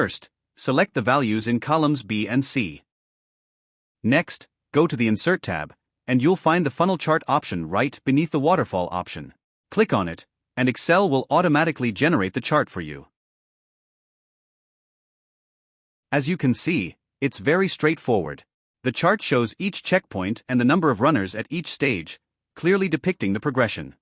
First, select the values in columns B and C. Next, go to the Insert tab, and you'll find the funnel chart option right beneath the waterfall option. Click on it, and Excel will automatically generate the chart for you. As you can see, it's very straightforward. The chart shows each checkpoint and the number of runners at each stage, clearly depicting the progression.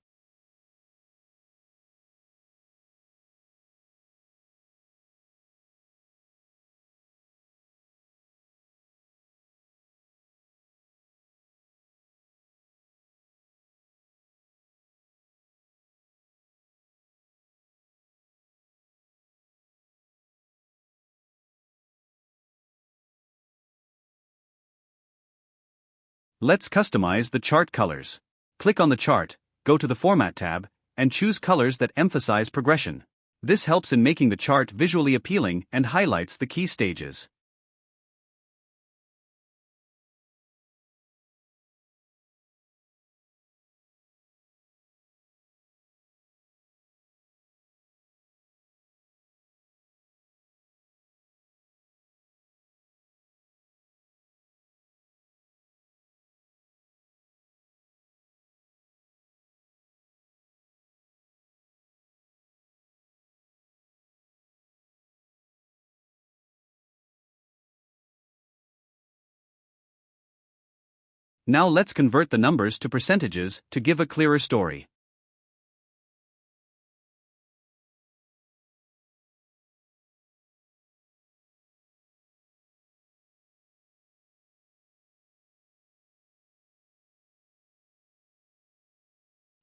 Let's customize the chart colors. Click on the chart, go to the Format tab, and choose colors that emphasize progression. This helps in making the chart visually appealing and highlights the key stages. Now let's convert the numbers to percentages to give a clearer story.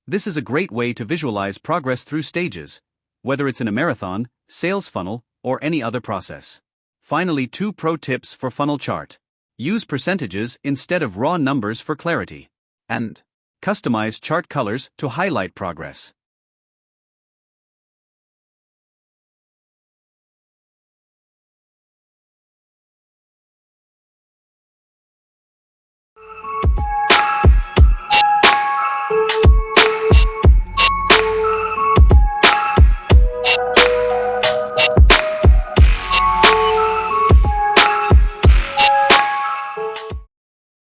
This is a great way to visualize progress through stages, whether it's in a marathon, sales funnel, or any other process. Finally, 2 pro tips for funnel chart. Use percentages instead of raw numbers for clarity. And customize chart colors to highlight progress.